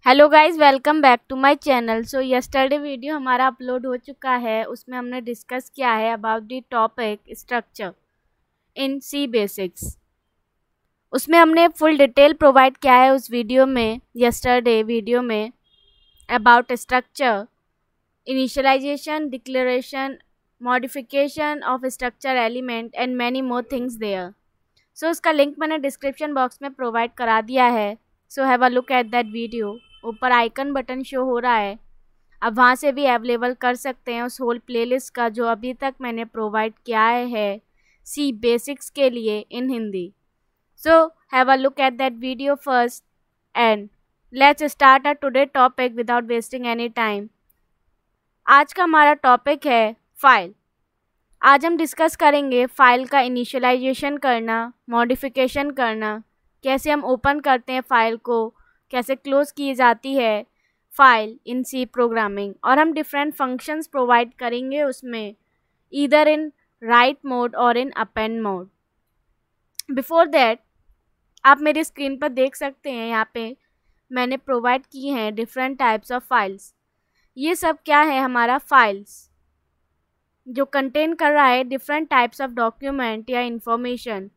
Hello guys, welcome back to my channel. So yesterday video हमारा upload हो चुका है। उसमें हमने डिस्कस किया है about the topic structure in C basics. उसमें हमने फुल डिटेल प्रोवाइड किया है उस वीडियो में, यस्टरडे वीडियो में, about structure, initialization, declaration, modification of structure element and many more things there. सो उसका लिंक मैंने डिस्क्रिप्शन बॉक्स में प्रोवाइड करा दिया है। सो have a look at that video. ऊपर आइकन बटन शो हो रहा है, आप वहाँ से भी अवेलेबल कर सकते हैं उस होल प्लेलिस्ट का जो अभी तक मैंने प्रोवाइड किया है सी बेसिक्स के लिए in Hindi. So have a look at that video first and let's start a today topic without wasting any time. आज का हमारा टॉपिक है फाइल। आज हम डिस्कस करेंगे फाइल का इनिशियलाइजेशन करना, मॉडिफिकेशन करना, कैसे हम ओपन करते हैं फाइल को, कैसे क्लोज की जाती है फाइल इन सी प्रोग्रामिंग, और हम डिफरेंट फंक्शंस प्रोवाइड करेंगे उसमें, ईदर इन राइट मोड और इन अपेंड मोड। बिफोर दैट आप मेरी स्क्रीन पर देख सकते हैं, यहाँ पे मैंने प्रोवाइड की हैं डिफरेंट टाइप्स ऑफ फाइल्स। ये सब क्या है, हमारा फाइल्स जो कंटेन कर रहा है डिफरेंट टाइप्स ऑफ डॉक्यूमेंट या इंफॉर्मेशन।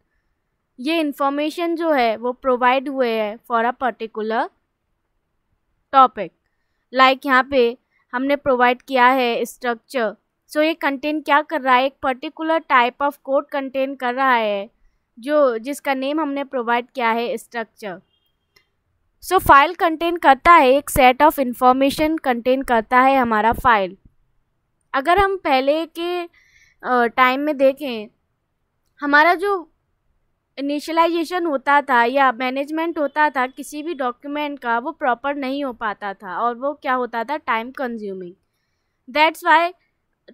ये इंफॉर्मेशन जो है वो प्रोवाइड हुए है for a particular topic. Like यहाँ पे हमने प्रोवाइड किया है स्ट्रक्चर। सो ये कंटेन क्या कर रहा है, एक particular type of code contain कर रहा है जो जिसका नेम हमने प्रोवाइड किया है स्ट्रक्चर। सो फाइल कंटेन करता है एक सेट ऑफ इंफॉर्मेशन कंटेन करता है हमारा फाइल। अगर हम पहले के टाइम में देखें, हमारा जो इनिशियलाइजेशन होता था या मैनेजमेंट होता था किसी भी डॉक्यूमेंट का, वो प्रॉपर नहीं हो पाता था और वो क्या होता था, time consuming. That's why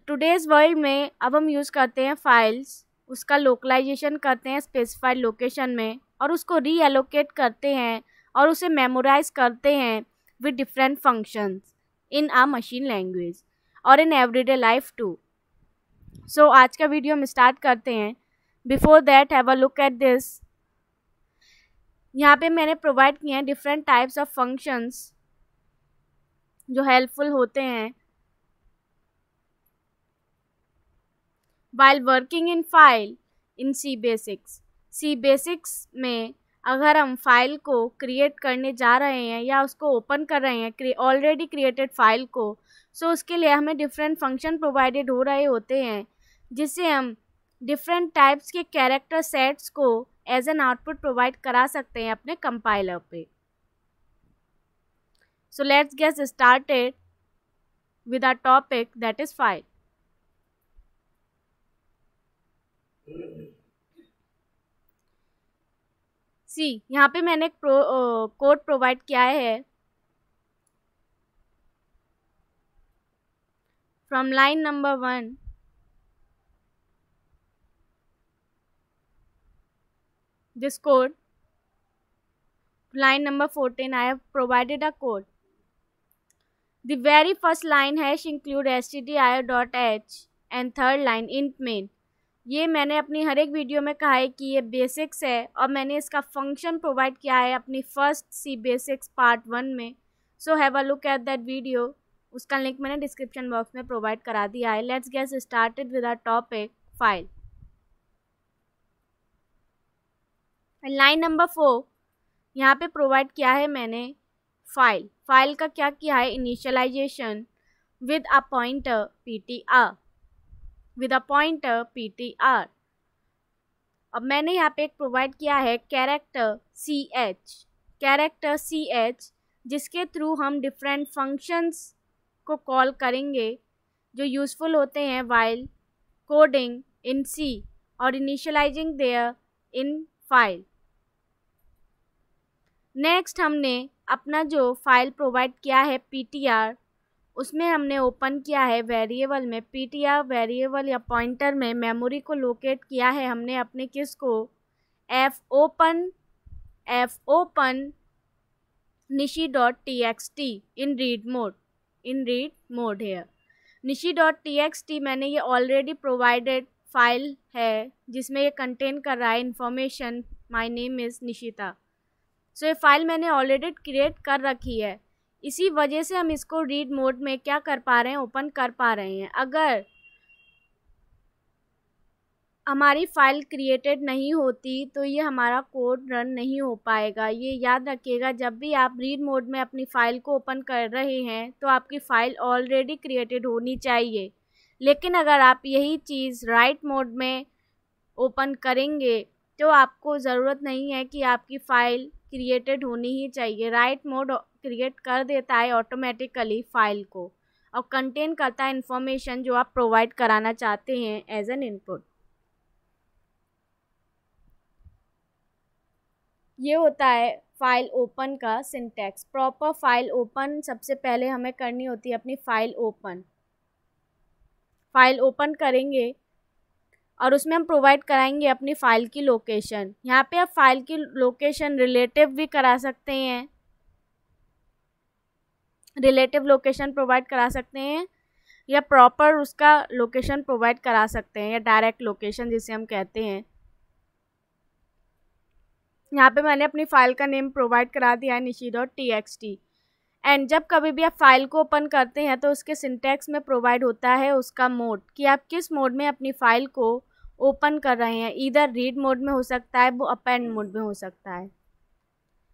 today's world में अब हम यूज़ करते हैं फाइल्स, उसका लोकलाइजेशन करते हैं स्पेसिफाइड लोकेशन में और उसको रीएलोकेट करते हैं और उसे मेमोराइज करते हैं with different functions in a machine language और in everyday life too. So आज का वीडियो हम स्टार्ट करते हैं। Before that have a look at this. यहाँ पे मैंने प्रोवाइड किए हैं डिफरेंट टाइप्स ऑफ फंक्शंस जो हेल्पफुल होते हैं while working in file in C basics। C basics में अगर हम फाइल को क्रिएट करने जा रहे हैं या उसको ओपन कर रहे हैं ऑलरेडी क्रिएटेड फाइल को, सो उसके लिए हमें डिफरेंट फंक्शन प्रोवाइडेड हो रहे होते हैं जिससे हम डिफरेंट टाइप्स के कैरेक्टर सेट्स को एज एन आउटपुट प्रोवाइड करा सकते हैं अपने कंपाइलर पे। So let's get started with our topic that is file. See यहाँ पे मैंने कोड प्रोवाइड किया है from line number 1 this code line number 14 I have provided a code. The very first line hash include stdio.h and third line int main। ये मैंने अपनी हर एक video में कहा है कि ये बेसिक्स है और मैंने इसका फंक्शन प्रोवाइड किया है अपनी फर्स्ट सी बेसिक्स पार्ट 1 में। So have a look at that video, उसका लिंक मैंने डिस्क्रिप्शन बॉक्स में प्रोवाइड करा दिया है। Let's get started with our topic file. Line number 4 यहाँ पे प्रोवाइड किया है मैंने फाइल का क्या किया है, initialisation with a pointer ptr। अब मैंने यहाँ पे एक प्रोवाइड किया है कैरेक्टर ch जिसके थ्रू हम डिफरेंट फंक्शंस को कॉल करेंगे जो यूज़फुल होते हैं वाइल कोडिंग इन सी और initialising there in file. Next हमने अपना जो फाइल प्रोवाइड किया है ptr, उसमें हमने ओपन किया है वेरिएबल में ptr वेरिएबल या पॉइंटर में मेमोरी को लोकेट किया है हमने अपने किस को, fopen nishi.txt इन रीड मोड है। nishi.txt मैंने ये ऑलरेडी प्रोवाइडेड फाइल है जिसमें ये कंटेन कर रहा है information my name is Nishita. So ये फाइल मैंने ऑलरेडी क्रिएट कर रखी है। इसी वजह से हम इसको रीड मोड में क्या कर पा रहे हैं, ओपन कर पा रहे हैं। अगर हमारी फाइल क्रिएटेड नहीं होती तो ये हमारा कोड रन नहीं हो पाएगा। ये याद रखिएगा, जब भी आप रीड मोड में अपनी फ़ाइल को ओपन कर रहे हैं तो आपकी फ़ाइल ऑलरेडी क्रिएटेड होनी चाहिए। लेकिन अगर आप यही चीज़ राइट मोड में ओपन करेंगे तो आपको ज़रूरत नहीं है कि आपकी फ़ाइल क्रिएटेड होनी ही चाहिए। राइट मोड क्रिएट कर देता है ऑटोमेटिकली फ़ाइल को और कंटेन करता है इंफॉर्मेशन जो आप प्रोवाइड कराना चाहते हैं एज एन इनपुट। ये होता है फाइल ओपन का सिंटैक्स। प्रॉपर फाइल ओपन सबसे पहले हमें करनी होती है अपनी फाइल ओपन। फाइल ओपन करेंगे और उसमें हम प्रोवाइड कराएंगे अपनी फ़ाइल की लोकेशन। यहाँ पे आप फाइल की लोकेशन रिलेटिव भी करा सकते हैं, रिलेटिव लोकेशन प्रोवाइड करा सकते हैं, या प्रॉपर उसका लोकेशन प्रोवाइड करा सकते हैं, या डायरेक्ट लोकेशन जिसे हम कहते हैं। यहाँ पे मैंने अपनी फ़ाइल का नेम प्रोवाइड करा दिया है nishi.txt। एंड जब कभी भी आप फाइल को ओपन करते हैं तो उसके सिंटैक्स में प्रोवाइड होता है उसका मोड, कि आप किस मोड में अपनी फ़ाइल को ओपन कर रहे हैं। ईदर रीड मोड में हो सकता है, वो अपेंड मोड में हो सकता है।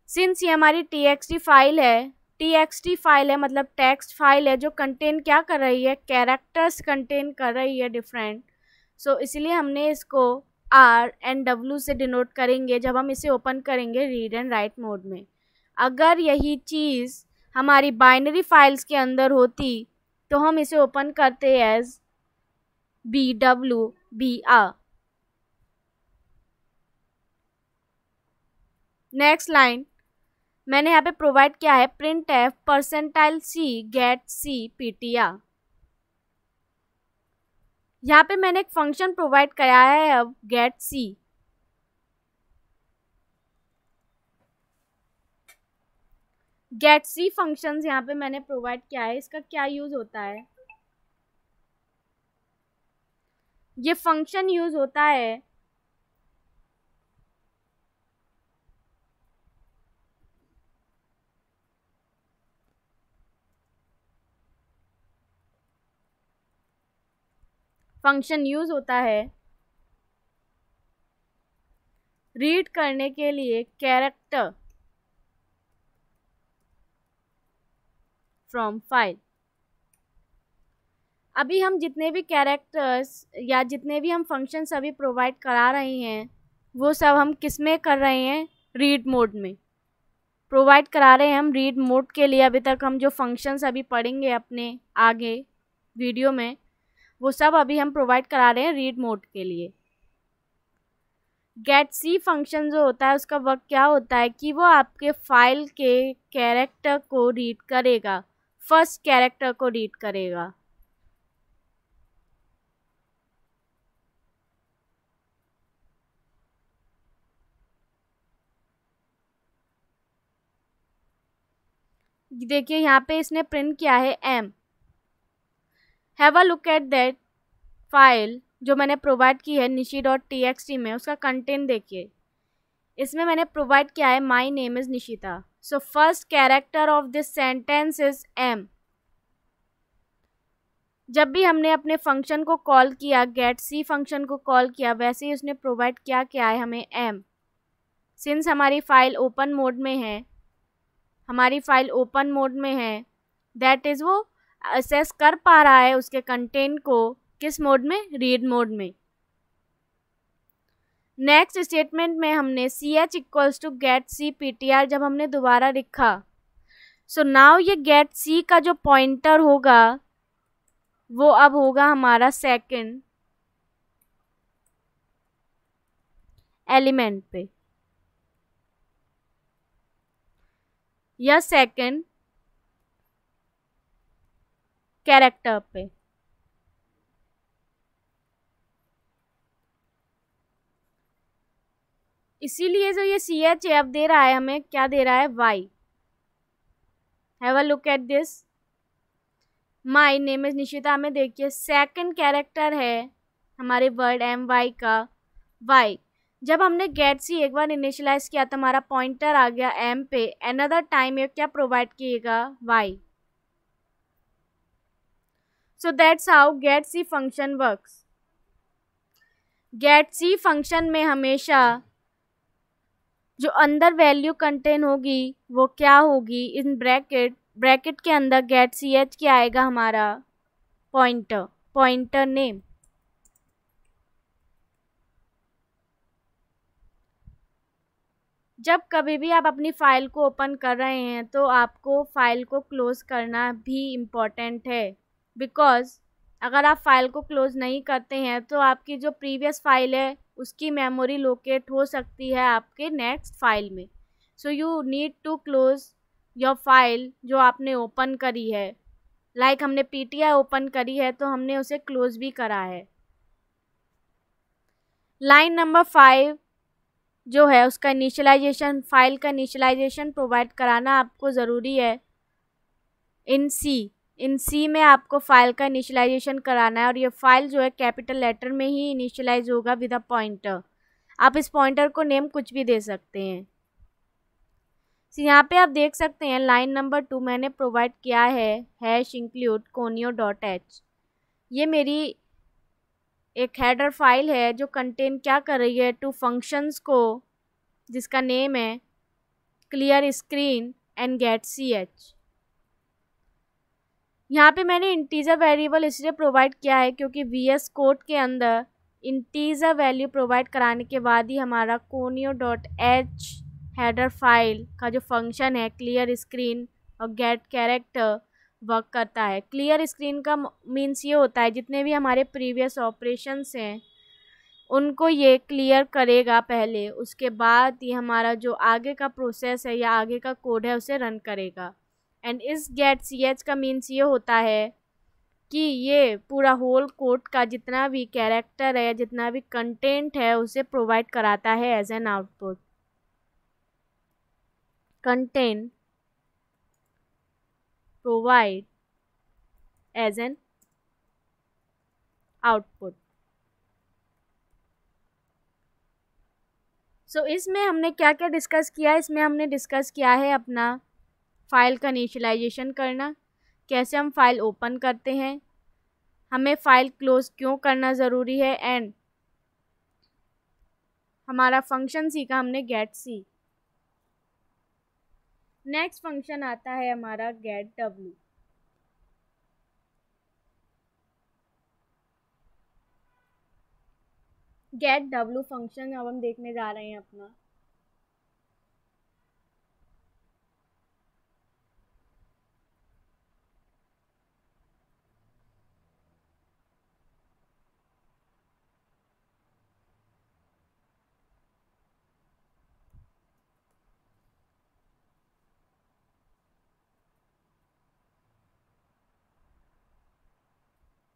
सिंस ये हमारी txt फाइल है, txt फाइल है मतलब टेक्स्ट फाइल है जो कंटेन क्या कर रही है, कैरेक्टर्स कंटेन कर रही है डिफरेंट। सो इसलिए हमने इसको R and W से डिनोट करेंगे जब हम इसे ओपन करेंगे रीड एंड राइट मोड में। अगर यही चीज़ हमारी बाइनरी फाइल्स के अंदर होती तो हम इसे ओपन करते एज BWBR। नेक्स्ट लाइन मैंने यहाँ पे प्रोवाइड किया है printf%C get C ptr। यहाँ पे मैंने एक फंक्शन प्रोवाइड कराया है अब गेट सी। गेट सी फंक्शंस यहाँ पे मैंने प्रोवाइड किया है। इसका क्या यूज होता है, ये फंक्शन यूज होता है रीड करने के लिए कैरेक्टर फ्रॉम फाइल। अभी हम जितने भी कैरेक्टर्स या जितने भी हम फंक्शंस अभी प्रोवाइड करा रहे हैं वो सब हम किस में कर रहे हैं, रीड मोड में प्रोवाइड करा रहे हैं हम रीड मोड के लिए। अभी तक हम जो फंक्शंस अभी पढ़ेंगे अपने आगे वीडियो में वो सब अभी हम प्रोवाइड करा रहे हैं रीड मोड के लिए। गेट सी फंक्शन जो होता है उसका वर्क क्या होता है कि वो आपके फाइल के कैरेक्टर को रीड करेगा, फर्स्ट कैरेक्टर को रीड करेगा। देखिए यहाँ पे इसने प्रिंट किया है M। Have a look at that file जो मैंने प्रोवाइड की है nishi.txt में, उसका कंटेंट देखिए। इसमें मैंने प्रोवाइड किया है my name is Nishita. So first character of this sentence is M। जब भी हमने अपने फंक्शन को कॉल किया, गेट सी फंक्शन को कॉल किया, वैसे ही उसने प्रोवाइड क्या है हमें M। सिंस हमारी फाइल ओपन मोड में है, दैट इज़ वो असेस कर पा रहा है उसके कंटेंट को किस मोड में, रीड मोड में। नेक्स्ट स्टेटमेंट में हमने ch equals to get C ptr जब हमने दोबारा लिखा, सो नाउ ये गेट सी का जो पॉइंटर होगा वो अब होगा हमारा सेकंड एलिमेंट पे या सेकंड कैरेक्टर पे। इसीलिए जो ये ch अब दे रहा है हमें क्या दे रहा है, y। Have a look at this, my name is Nishita में देखिए सेकंड कैरेक्टर है हमारे वर्ड my का y। जब हमने गेट सी एक बार इनिशियलाइज किया तो हमारा पॉइंटर आ गया एम पे, अनदर टाइम ये क्या प्रोवाइड किएगा, Y. So that's how getc function works. Getc function में हमेशा जो अंदर वैल्यू कंटेन होगी वो क्या होगी, इन ब्रैकेट, ब्रैकेट के अंदर गेट सी एच क्या आएगा, हमारा पॉइंटर, पॉइंटर नेम. जब कभी भी आप अपनी फाइल को ओपन कर रहे हैं तो आपको फाइल को क्लोज करना भी इम्पॉर्टेंट है, बिकॉज अगर आप फाइल को क्लोज नहीं करते हैं तो आपकी जो प्रीवियस फाइल है उसकी मेमोरी लोकेट हो सकती है आपके नेक्स्ट फाइल में. So you need to close your file जो आपने ओपन करी है. लाइक हमने पीटीआई ओपन करी है तो हमने उसे क्लोज भी करा है. लाइन नंबर 5 जो है उसका इनिशियलाइजेशन, फाइल का इनिशियलाइजेशन प्रोवाइड कराना आपको ज़रूरी है. इन सी में आपको फाइल का इनिशियलाइजेशन कराना है और ये फाइल जो है कैपिटल लेटर में ही इनिशियलाइज होगा विद अ पॉइंटर. आप इस पॉइंटर को नेम कुछ भी दे सकते हैं. यहाँ पे आप देख सकते हैं लाइन नंबर 2 मैंने प्रोवाइड किया है hash include conio dot H. ये मेरी एक हेडर फाइल है जो कंटेन क्या कर रही है, टू फंक्शंस को जिसका नेम है clear screen and get C H. यहाँ पे मैंने इंटीजर वेरिएबल इसलिए प्रोवाइड किया है क्योंकि वीएस कोड के अंदर इंटीजर वैल्यू प्रोवाइड कराने के बाद ही हमारा conio dot H header file का जो फंक्शन है क्लियर स्क्रीन और गेट कैरेक्टर वर्क करता है. क्लियर स्क्रीन का मीन्स ये होता है जितने भी हमारे प्रीवियस ऑपरेशंस हैं उनको ये क्लियर करेगा पहले, उसके बाद ये हमारा जो आगे का प्रोसेस है या आगे का कोड है उसे रन करेगा. एंड इस गेट सी एच का मीन्स ये होता है कि ये पूरा होल कोड का जितना भी कैरेक्टर है, जितना भी कंटेंट है उसे प्रोवाइड कराता है as an output. Content provide as an output. So इसमें हमने क्या क्या डिस्कस किया, इसमें हमने डिस्कस किया है अपना फाइल का इनिशियलाइजेशन करना, कैसे हम फाइल ओपन करते हैं, हमें फाइल क्लोज क्यों करना ज़रूरी है, एंड हमारा फंक्शन सीखा हमने गेट सी. नेक्स्ट फंक्शन आता है हमारा get W. Get W function अब हम देखने जा रहे हैं अपना.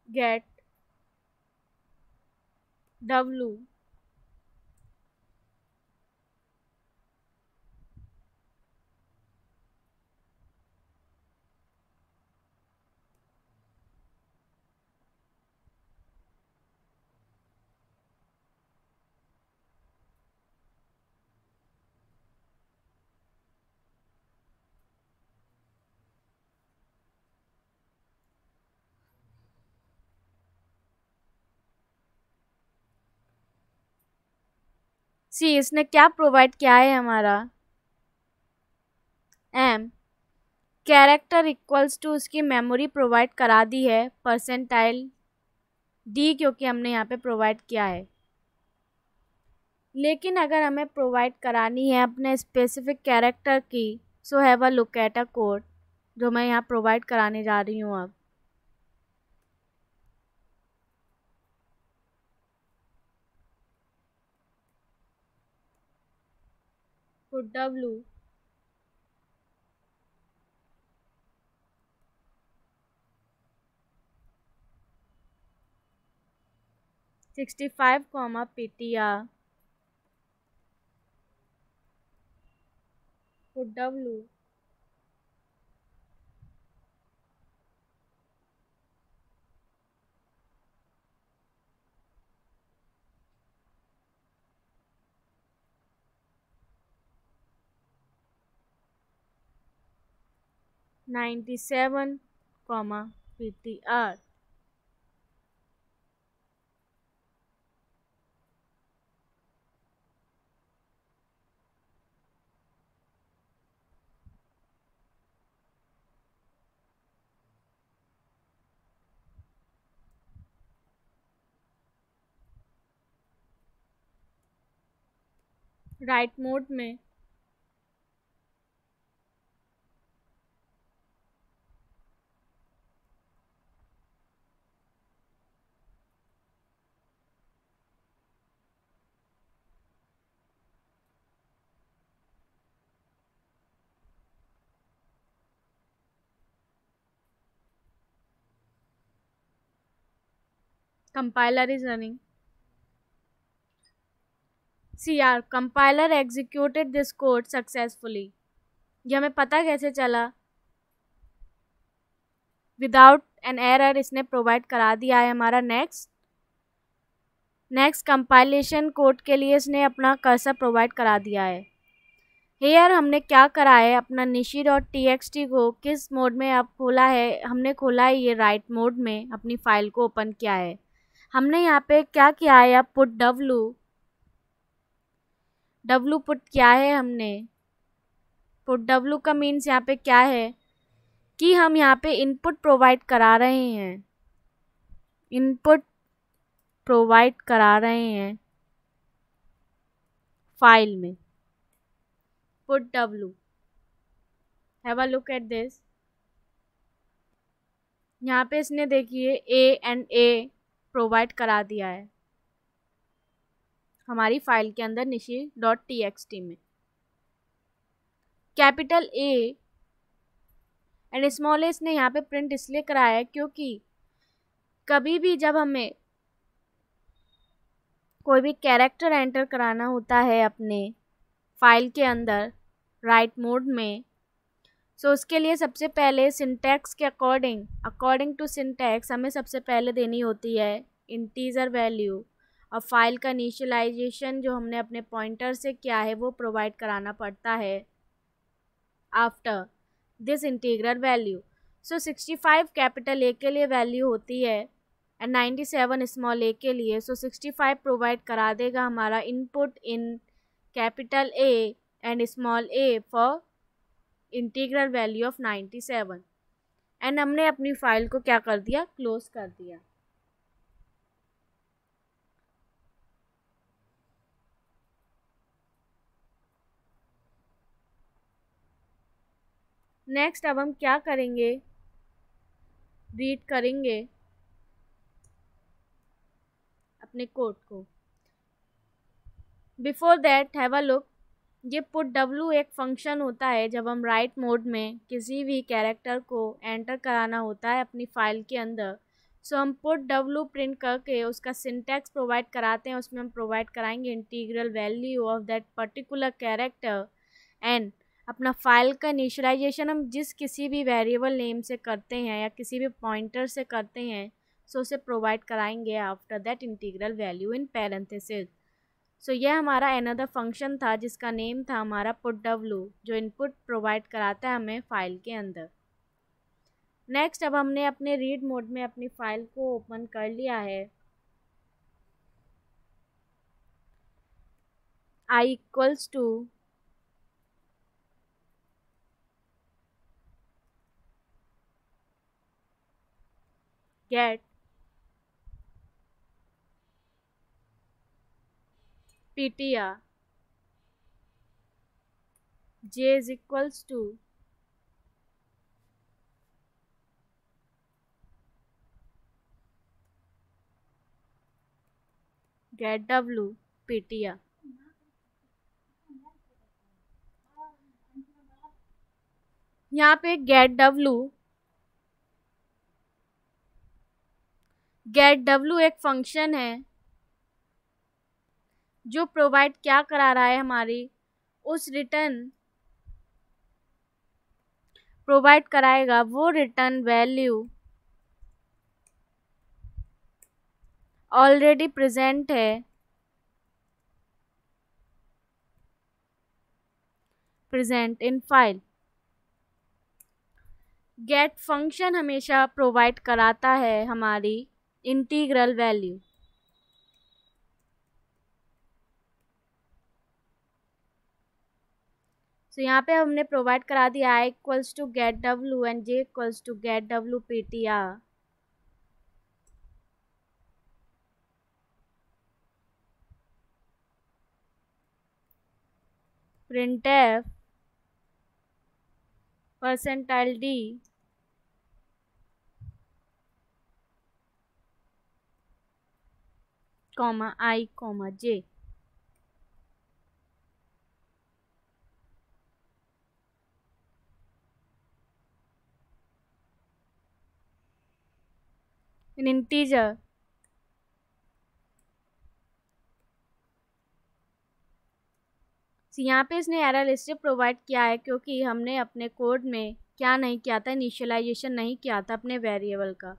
गेट डब्ल्यू सी इसने क्या प्रोवाइड किया है हमारा एम कैरेक्टर इक्वल्स टू उसकी मेमोरी प्रोवाइड करा दी है परसेंटाइल डी क्योंकि हमने यहाँ पे प्रोवाइड किया है. लेकिन अगर हमें प्रोवाइड करानी है अपने स्पेसिफिक कैरेक्टर की, सो have a look at a code जो मैं यहाँ प्रोवाइड कराने जा रही हूँ अब. Put W 65 PTR put W 97, PTR. Right mode में compiler is running. CR compiler executed this code successfully. ये हमें पता कैसे चला? विदाउट एन एरर इसने प्रोवाइड करा दिया है हमारा नेक्स्ट कंपाइलेशन कोड के लिए इसने अपना कर्सर प्रोवाइड करा दिया है। हेयर हमने क्या करा है, अपना nishi.txt को किस मोड में अब खोला है, हमने खोला है ये राइट मोड में, अपनी फाइल को ओपन किया है। हमने यहाँ पे क्या किया है, अब पुट w पुट किया है हमने। पुट w का मीन्स यहाँ पे क्या है कि हम यहाँ पे इनपुट प्रोवाइड करा रहे हैं, फाइल में। Put w, have a look at this. यहाँ पे इसने देखिए a प्रोवाइड करा दिया है हमारी फाइल के अंदर nishi.txt में। Capital A and small a इसने यहाँ पे प्रिंट इसलिए कराया है क्योंकि कभी भी जब हमें कोई भी कैरेक्टर एंटर कराना होता है अपने फाइल के अंदर राइट मोड में, सो उसके लिए सबसे पहले सिंटैक्स के अकॉर्डिंग टू सिंटैक्स हमें सबसे पहले देनी होती है इंटीजर वैल्यू, और फाइल का इनिशियलाइजेशन जो हमने अपने पॉइंटर से किया है वो प्रोवाइड कराना पड़ता है after this integral value. So 65 capital A के लिए वैल्यू होती है एंड 97 स्मॉल a के लिए। सो 65 प्रोवाइड करा देगा हमारा input in capital A and small a for integral value of 97 and हमने अपनी फाइल को क्या कर दिया, क्लोज कर दिया। नेक्स्ट अब हम क्या करेंगे, रीड करेंगे अपने कोड को। Before that have a look, ये पुट w एक फंक्शन होता है जब हम राइट मोड में किसी भी कैरेक्टर को एंटर कराना होता है अपनी फाइल के अंदर। सो हम पुट w प्रिंट करके उसका सिंटैक्स प्रोवाइड कराते हैं, उसमें हम प्रोवाइड कराएंगे integral value of that particular character and अपना फाइल का इनिशियलाइजेशन हम जिस किसी भी वेरिएबल नेम से करते हैं या किसी भी पॉइंटर से करते हैं, सो उसे प्रोवाइड कराएंगे after that integral value in parenthesis. So यह हमारा अनदर फंक्शन था जिसका नेम था हमारा पुट w, जो इनपुट प्रोवाइड कराता है हमें फाइल के अंदर। नेक्स्ट अब हमने अपने रीड मोड में अपनी फाइल को ओपन कर लिया है। I equals to get ptr, j is equals to get w ptr। यहाँ पे get w एक फंक्शन है जो प्रोवाइड क्या करा रहा है, हमारी उस रिटर्न प्रोवाइड कराएगा वो रिटर्न वैल्यू ऑलरेडी प्रेजेंट है इन फाइल। गेट फंक्शन हमेशा प्रोवाइड कराता है हमारी इंटीग्रल वैल्यू। तो यहाँ पे हमने प्रोवाइड करा दिया i equals to get W and j equals to get W ptr। printf percentile d comma i comma j। In integer यहाँ पे इसने एरर लिस्ट प्रोवाइड किया है क्योंकि हमने अपने कोड में क्या नहीं किया था, इनिशियलाइजेशन नहीं किया था अपने वेरिएबल का।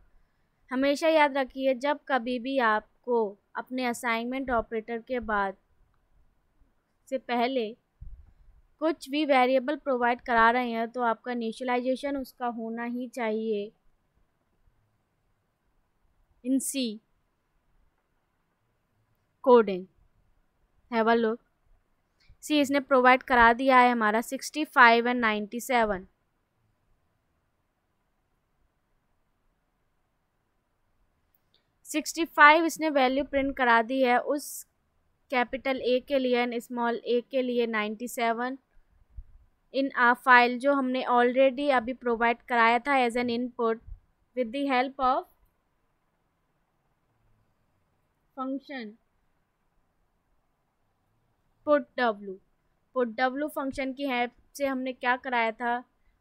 हमेशा याद रखिए जब कभी भी आपको अपने असाइनमेंट ऑपरेटर के बाद से पहले कुछ भी वेरिएबल प्रोवाइड करा रहे हैं तो आपका इनिशियलाइजेशन उसका होना ही चाहिए in C coding. Have a look. See इसने प्रोवाइड करा दिया है हमारा 65 एंड 97। सिक्सटी फाइव इसने वैल्यू प्रिंट करा दी है उस कैपिटल ए के लिए एंड स्मॉल ए के लिए 97 इन आ फाइल जो हमने ऑलरेडी अभी प्रोवाइड कराया था as an input with the help of function put W function की हेल्प से हमने क्या कराया था,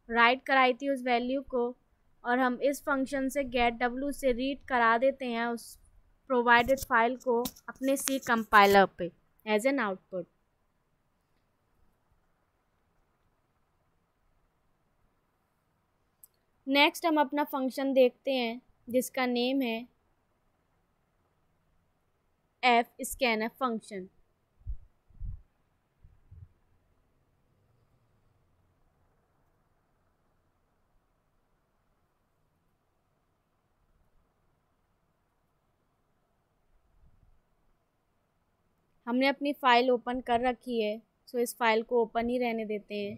राइट कराई थी उस वैल्यू को, और हम इस फंक्शन से गेट डब्ल्यू से रीड करा देते हैं उस प्रोवाइडेड फाइल को अपने सी कंपाइलर पे एज एन आउटपुट। नेक्स्ट हम अपना फंक्शन देखते हैं जिसका नेम है एफ स्कैनफ फंक्शन। हमने अपनी फ़ाइल ओपन कर रखी है, सो इस फाइल को ओपन ही रहने देते हैं।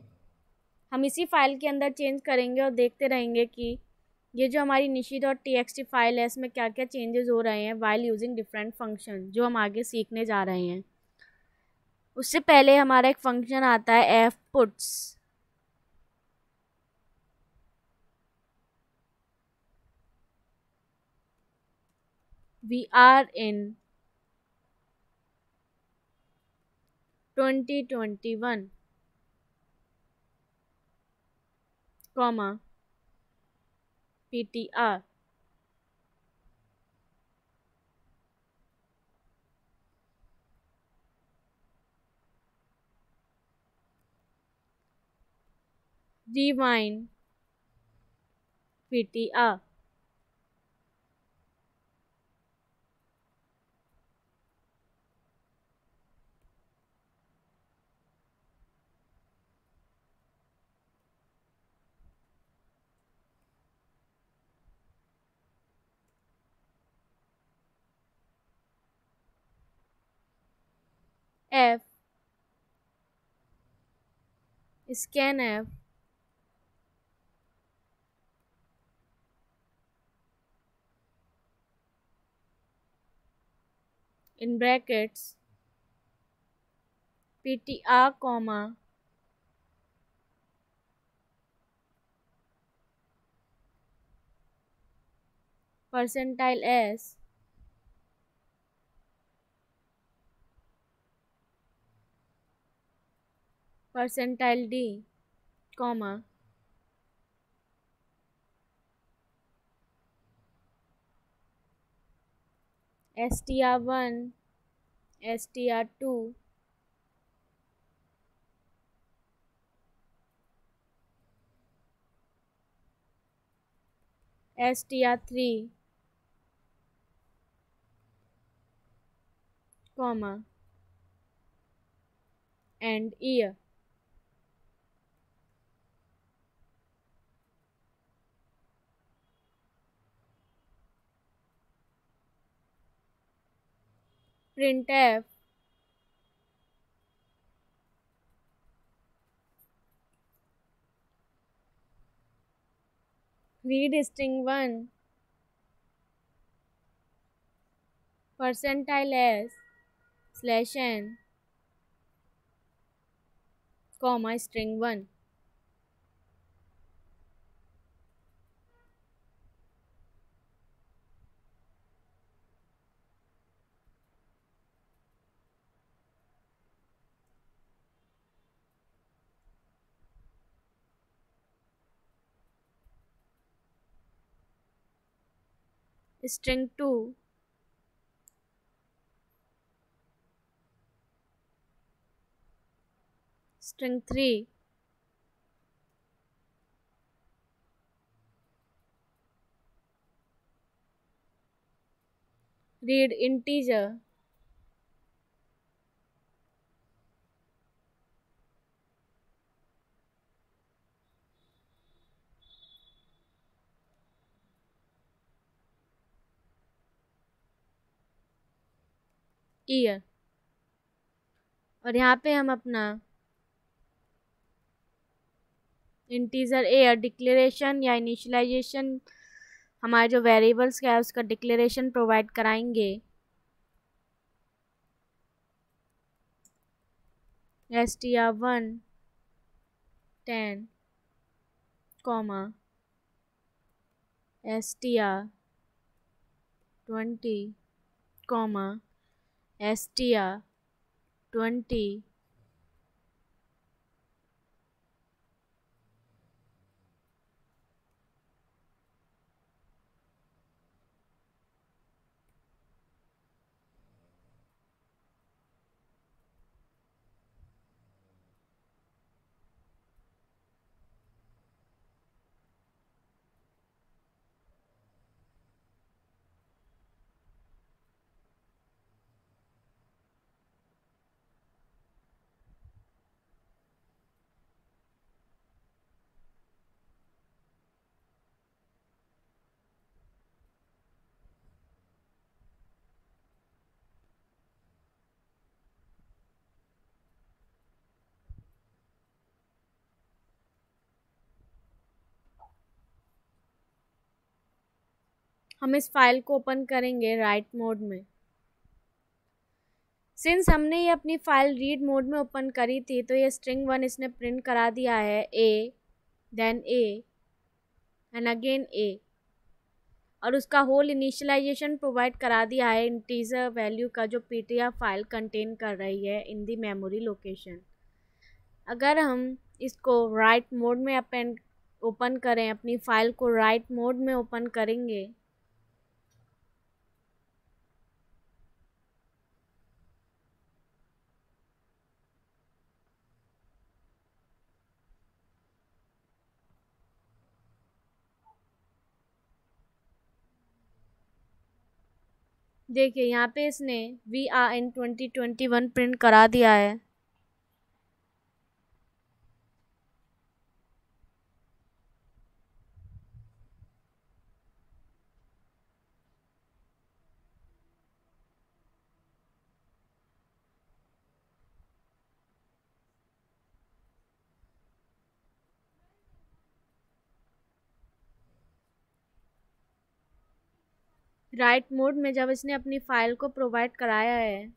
हम इसी फाइल के अंदर चेंज करेंगे और देखते रहेंगे कि ये जो हमारी nishi.txt फाइल है इसमें क्या क्या चेंजेस हो रहे हैं वाइल यूजिंग डिफरेंट फंक्शन जो हम आगे सीखने जा रहे हैं। उससे पहले हमारा एक फंक्शन आता है F puts. We are in 2021 comma ptr। rewind ptr। F scanf in brackets ptr comma percentile s percentile d comma str1 str2 str3 comma and year। printf read string 1 percentile s slash n comma string 1. String 2 string 3 read integer year। और यहाँ पे हम अपना integer air declaration या initialisation हमारे जो variables का है उसका डिक्लेरेशन प्रोवाइड कराएंगे। str1 10 comma str20 comma str20 हम इस फाइल को ओपन करेंगे राइट मोड में। सिंस हमने ये अपनी फाइल रीड मोड में ओपन करी थी तो ये स्ट्रिंग 1 इसने प्रिंट करा दिया है A then A and again ए और उसका होल इनिशियलाइजेशन प्रोवाइड करा दिया है इंटीजर वैल्यू का जो ptr फाइल कंटेन कर रही है इन दी मेमोरी लोकेशन। अगर हम इसको राइट मोड में ओपन करें, अपनी फाइल को राइट मोड में ओपन करेंगे देखिए यहाँ पे इसने VRN 2021 प्रिंट करा दिया है। राइट मोड में जब इसने अपनी फाइल को प्रोवाइड कराया है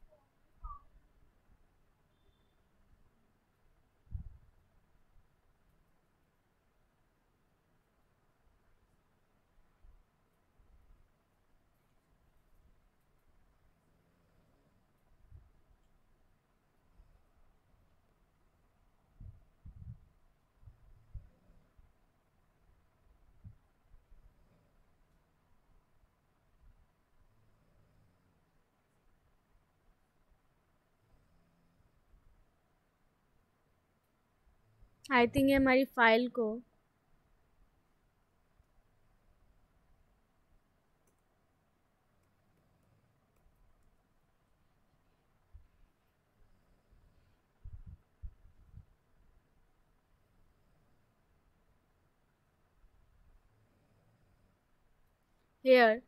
आई थिंक ये हमारी फाइल को here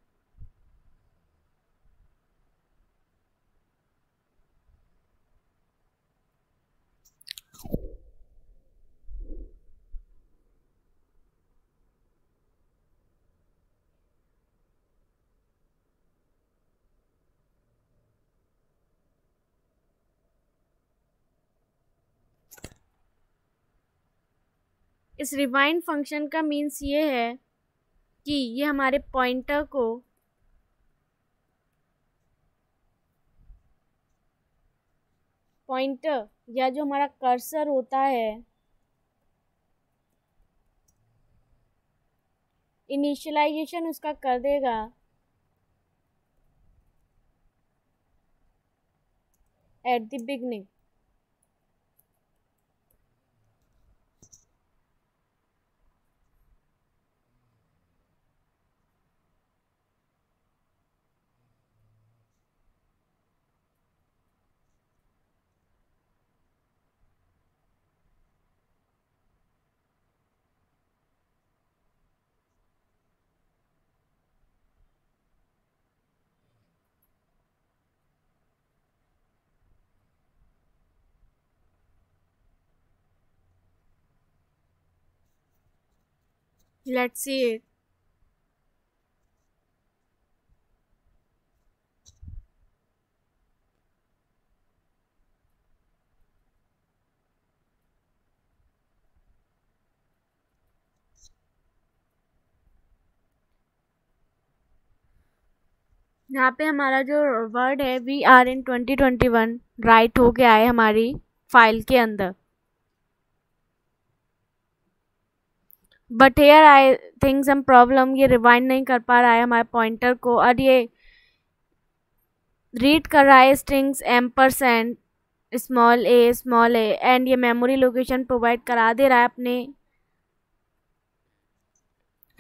इस रिवाइंड फंक्शन का मीन्स ये है कि ये हमारे पॉइंटर या जो हमारा कर्सर होता है इनिशियलाइजेशन उसका कर देगा at the beginning. Let's see it. यहाँ पे हमारा जो वर्ड है वी आर इन 2021 राइट हो गया है हमारी फाइल के अंदर। But here I think some problem, ये रिवाइंड नहीं कर पा रहा है हमारे पॉइंटर को और ये रीड कर रहा है strings ampersand small A and ये मेमोरी लोकेशन प्रोवाइड करा दे रहा है अपने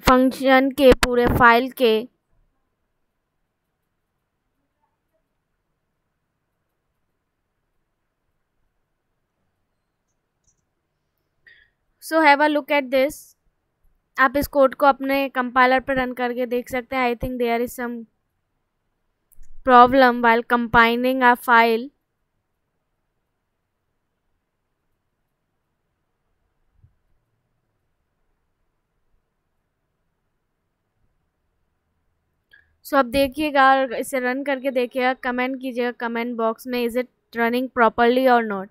फंक्शन के पूरे फाइल के। सो have a look at this. आप इस कोड को अपने कंपाइलर पर रन करके देख सकते हैं। I think there is some problem while compiling a file. So अब देखिएगा और इसे रन करके देखिएगा, कमेंट कीजिएगा कमेंट बॉक्स में इज इट रनिंग प्रॉपरली और नॉट।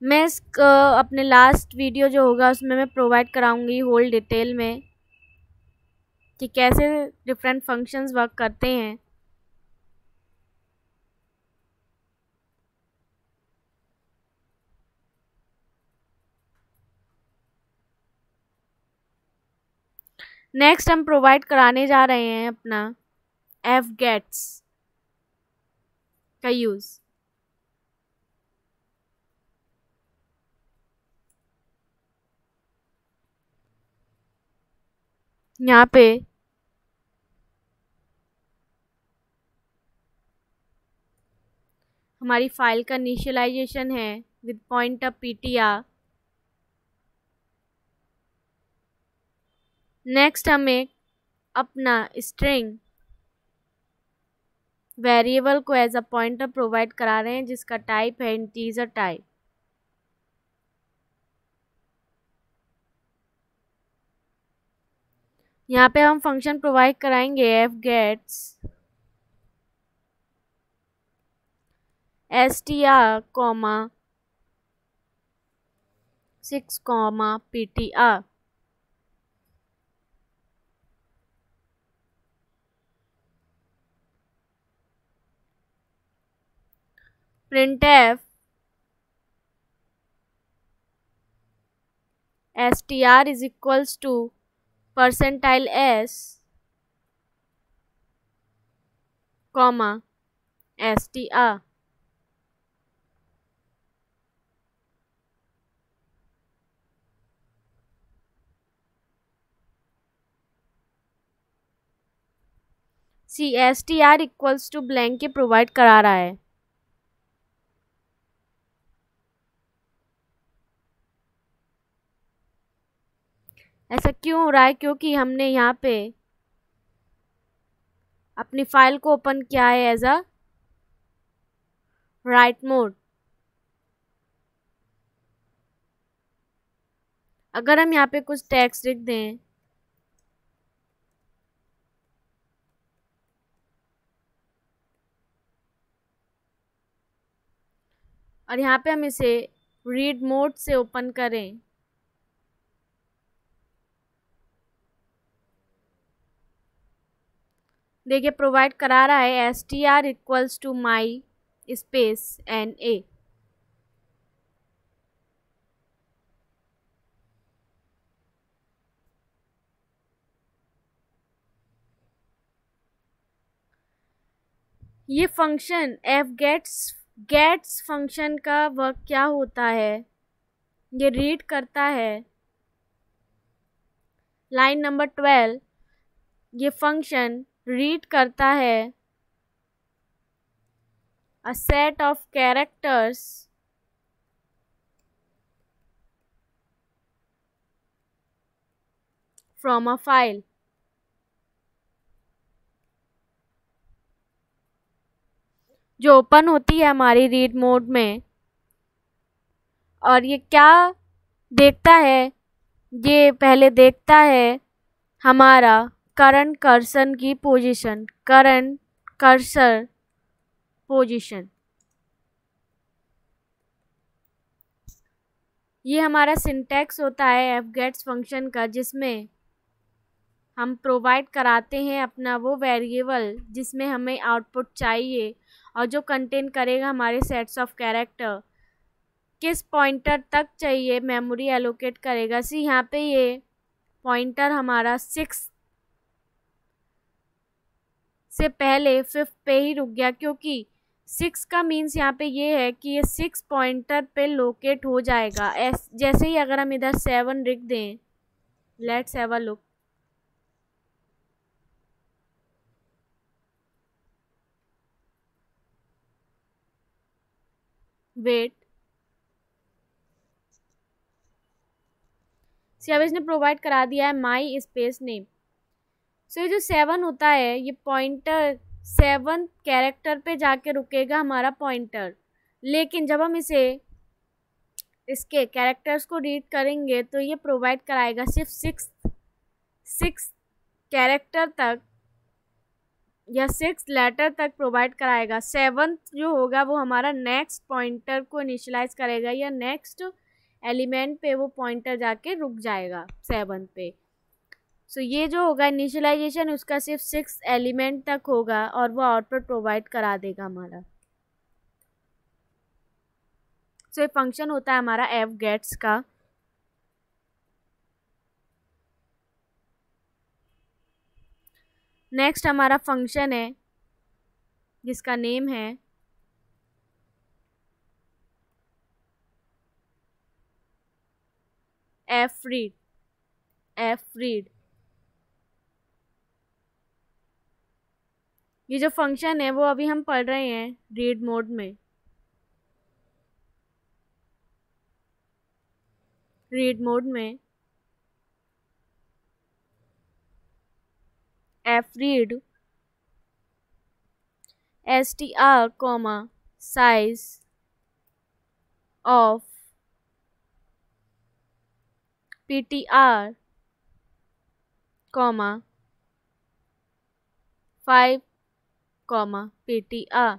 मैं इस अपने लास्ट वीडियो जो होगा उसमें मैं प्रोवाइड कराऊंगी होल डिटेल में कि कैसे डिफरेंट फंक्शंस वर्क करते हैं। नेक्स्ट हम प्रोवाइड कराने जा रहे हैं अपना एफ गेट्स का यूज़। यहाँ पे हमारी फाइल का इनिशियलाइजेशन है विद पॉइंटर ptr। नेक्स्ट हमें अपना स्ट्रिंग वेरिएबल को एज अ पॉइंटर प्रोवाइड करा रहे हैं जिसका टाइप है इंटीजर टाइप। यहाँ पे हम फंक्शन प्रोवाइड कराएंगे F gets str comma 6 comma ptr। printf str is equals to percentile s comma str। C str equals to blank के प्रोवाइड करा रहा है। ऐसा क्यों हो रहा है? क्योंकि हमने यहाँ पे अपनी फाइल को ओपन किया है एज अ राइट मोड। अगर हम यहाँ पे कुछ टेक्स्ट लिख दें और यहाँ पे हम इसे रीड मोड से ओपन करें देखिए प्रोवाइड करा रहा है str equals to my space na। ये फंक्शन f गेट्स फंक्शन का वर्क क्या होता है, ये रीड करता है लाइन नंबर 12। ये फंक्शन रीड करता है a set of characters from a file. जो ओपन होती है हमारी रीड मोड में, और ये क्या देखता है, ये पहले देखता है हमारा करंट कर्सर की पोजीशन, करंट कर्सर पोजीशन। ये हमारा सिंटैक्स होता है एफ गेट्स फंक्शन का, जिसमें हम प्रोवाइड कराते हैं अपना वो वेरिएबल जिसमें हमें आउटपुट चाहिए, और जो कंटेन करेगा हमारे सेट्स ऑफ कैरेक्टर। किस पॉइंटर तक चाहिए मेमोरी एलोकेट करेगा। सी यहाँ पे ये पॉइंटर हमारा 6 से पहले 5 पे ही रुक गया, क्योंकि 6 का मीन्स यहाँ पे ये है कि ये 6 पॉइंटर पे लोकेट हो जाएगा। जैसे ही अगर हम इधर 7 लिख दें, let's have a look, wait, see अब इसने प्रोवाइड करा दिया है माई स्पेस नेम। सो ये जो 7 होता है, ये पॉइंटर 7 कैरेक्टर पे जाके रुकेगा हमारा पॉइंटर। लेकिन जब हम इसके कैरेक्टर्स को रीड करेंगे तो ये प्रोवाइड कराएगा सिर्फ 6 कैरेक्टर तक या 6 लेटर तक प्रोवाइड कराएगा। 7th जो होगा वो हमारा नेक्स्ट पॉइंटर को इनिशियलाइज करेगा, या नेक्स्ट एलिमेंट पे वो पॉइंटर जाके रुक जाएगा 7 पे। सो ये जो होगा इनिशियलाइजेशन उसका सिर्फ 6 एलिमेंट तक होगा, और वो आउटपुट प्रोवाइड करा देगा हमारा। सो ये फंक्शन होता है हमारा एफ गेट्स का। नेक्स्ट हमारा फंक्शन है जिसका नेम है एफ रीड। ये जो फंक्शन है वो अभी हम पढ़ रहे हैं रीड मोड में। रीड मोड में F read str comma size of ptr comma 5 comma ptr।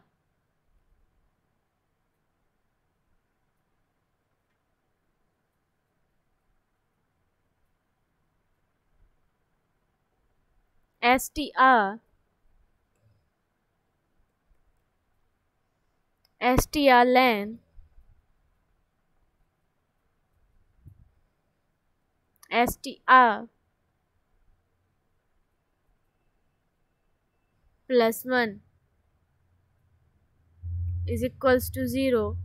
strlen str plus 1 is equals to 0।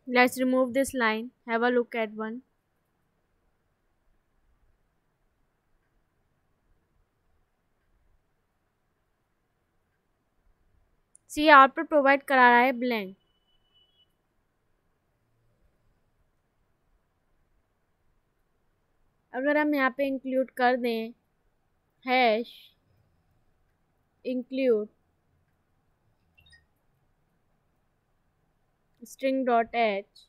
Let's remove this line. Have a look at one. See, output provide करा रहा है blank. अगर हम यहाँ पे include कर दें hash include string dot H,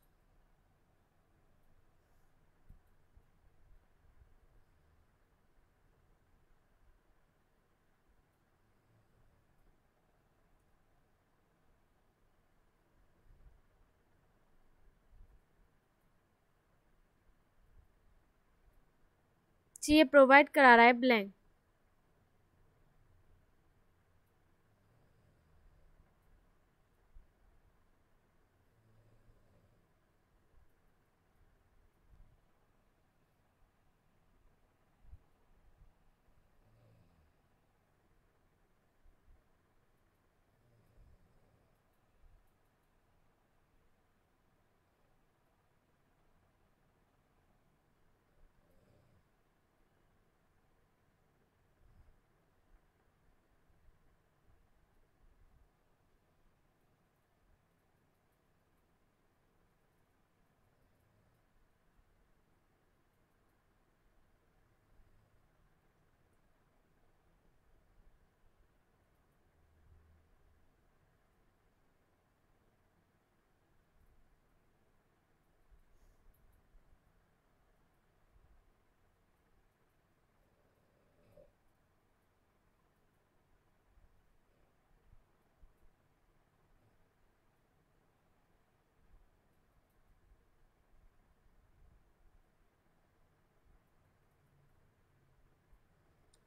ये प्रोवाइड करा रहा है ब्लैंक।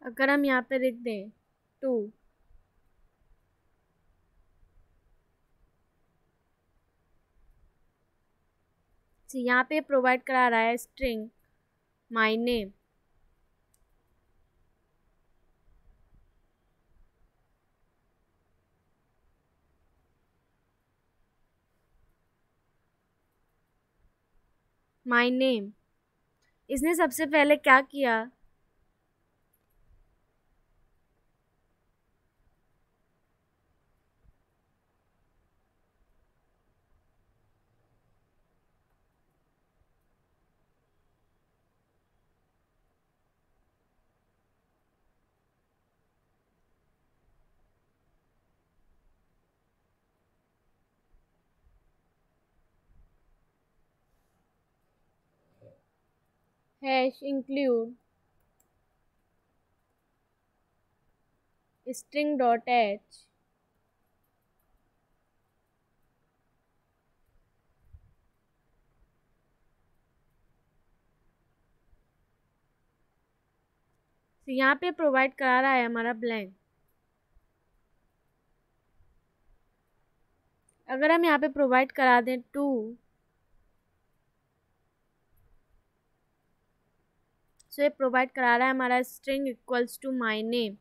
अगर हम यहाँ पे लिख दें 2, यहाँ पे प्रोवाइड करा रहा है string my name. My name, इसने सबसे पहले क्या किया, hash include string dot H, तो यहाँ पे प्रोवाइड करा रहा है हमारा ब्लैंक। अगर हम यहाँ पे प्रोवाइड करा दें 2, सो ये प्रोवाइड करा रहा है हमारा string equals to my name.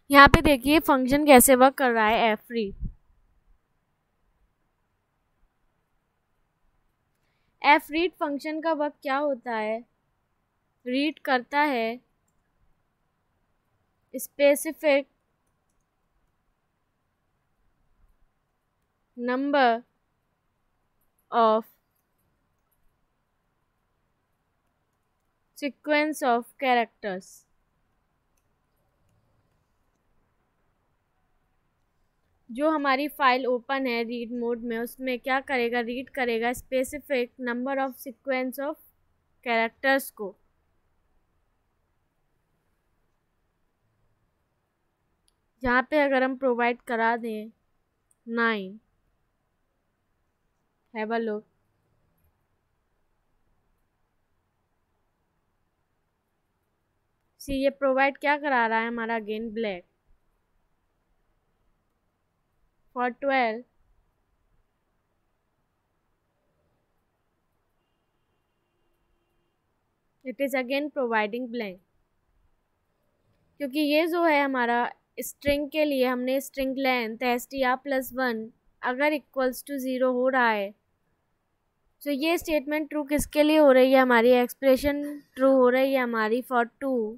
यहाँ पे देखिए फंक्शन कैसे वर्क कर रहा है F read. F read function का वर्क क्या होता है, रीड करता है specific number of sequence of characters. जो हमारी फाइल ओपन है रीड मोड में, उसमें क्या करेगा, रीड करेगा specific number of sequence of characters को। जहाँ पे अगर हम प्रोवाइड करा दें 9, हैव अ लुक, सी ये प्रोवाइड क्या करा रहा है हमारा again black. For 12 it is again providing blank, क्योंकि ये जो है हमारा स्ट्रिंग के लिए हमने स्ट्रिंग लेंथ str+1 अगर इक्वल्स टू 0 हो रहा है सो ये स्टेटमेंट ट्रू किसके लिए हो रही है, हमारी एक्सप्रेशन ट्रू हो रही है हमारी फॉर 2।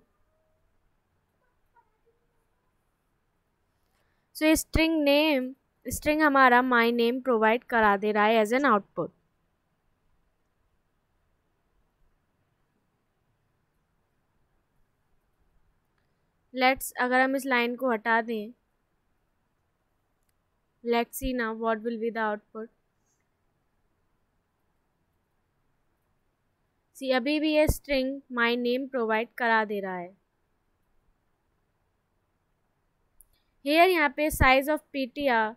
सो स्ट्रिंग हमारा माई नेम प्रोवाइड करा दे रहा है एज एन आउटपुट। अगर हम इस लाइन को हटा दें, let's see now what will be the output. See अभी भी ये स्ट्रिंग माई नेम प्रोवाइड करा दे रहा है। हेयर यहाँ पे साइज ऑफ पीटीआर,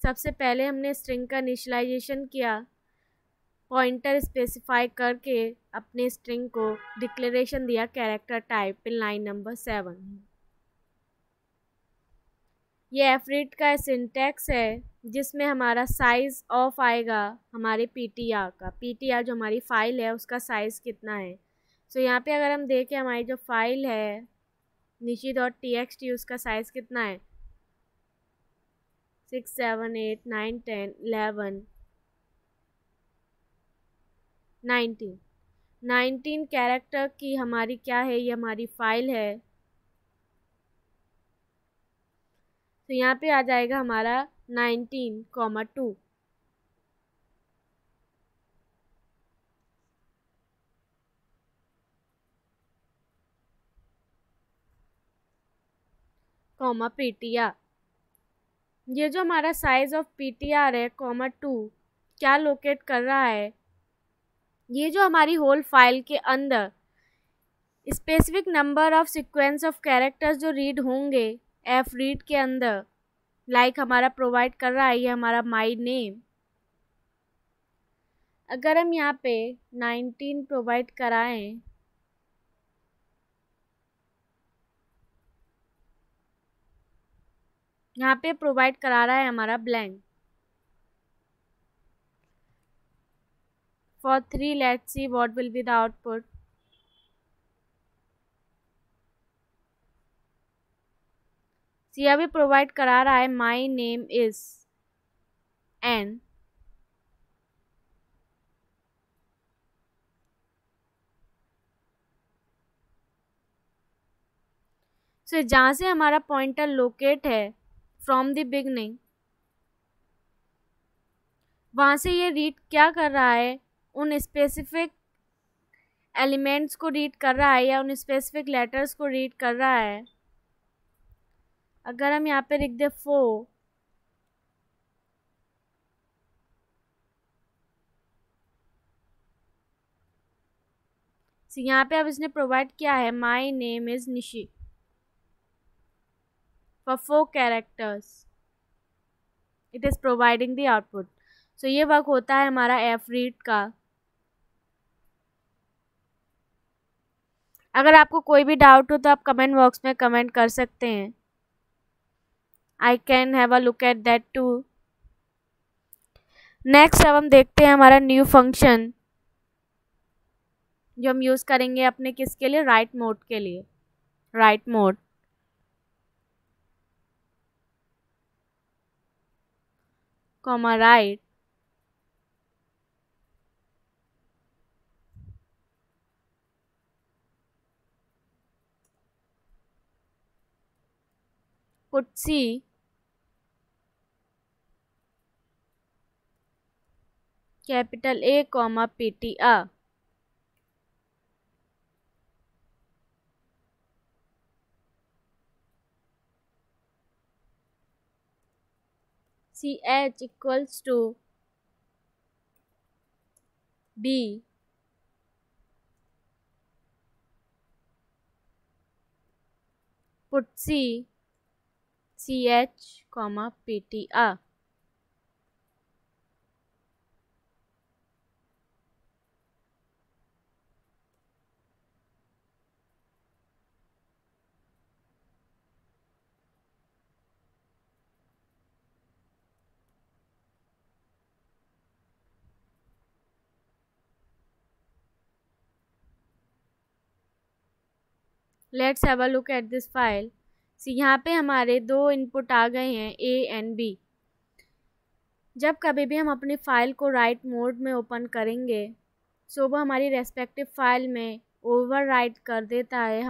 सबसे पहले हमने स्ट्रिंग का इनिशियलाइजेशन किया, पॉइंटर स्पेसिफाई करके अपने स्ट्रिंग को डिक्लेरेशन दिया character type in line number 7। ये एफरीड का सिंटैक्स है जिसमें हमारा साइज ऑफ आएगा हमारे पीटीआर का। पीटीआर जो हमारी फाइल है उसका साइज कितना है। सो यहाँ पे अगर हम देखें हमारी जो फाइल है nishi.txt उसका साइज कितना है 6 7 8 9 10 11 19 कैरेक्टर की हमारी क्या है, ये हमारी फाइल है। तो यहाँ पे आ जाएगा हमारा 19,2। कॉमा पीटीआर, ये जो हमारा साइज ऑफ पीटीआर है (2) क्या लोकेट कर रहा है, ये जो हमारी होल फाइल के अंदर specific number of sequence of characters जो रीड होंगे एफ रीड के अंदर, लाइक हमारा प्रोवाइड कर रहा है ये हमारा माई नेम। अगर हम यहाँ पे 19 प्रोवाइड कराएं, यहाँ पे प्रोवाइड करा रहा है हमारा blank. For 3 let's see what will be the output। सी अभी प्रोवाइड करा रहा है माई नेम इज एन, सो जहाँ से हमारा पॉइंटर लोकेट है फ्रॉम द बिगनिंग, वहाँ से ये रीड क्या कर रहा है, उन स्पेसिफिक एलिमेंट्स को रीड कर रहा है या उन स्पेसिफिक लेटर्स को रीड कर रहा है। अगर हम यहाँ पे लिख दे 4, यहाँ पे अब इसने प्रोवाइड किया है my name is Nishi for 4 characters, it is providing the output. So ये वर्क होता है हमारा एफ रीड का। अगर आपको कोई भी डाउट हो तो आप कमेंट बॉक्स में कमेंट कर सकते हैं, I can have a look at that too. Next अब हम देखते हैं हमारा न्यू फंक्शन जो हम यूज़ करेंगे अपने किसके लिए, राइट मोड के लिए। Write mode comma write put C capital A comma PTR। CH equals to B put C CH comma PTR। Let's have a look at this file. यहाँ पे हमारे दो इनपुट आ गए हैं A एंड B। जब कभी भी हम अपनी फ़ाइल को राइट मोड में ओपन करेंगे सो वो हमारी रेस्पेक्टिव फ़ाइल में ओवरराइट कर देता है,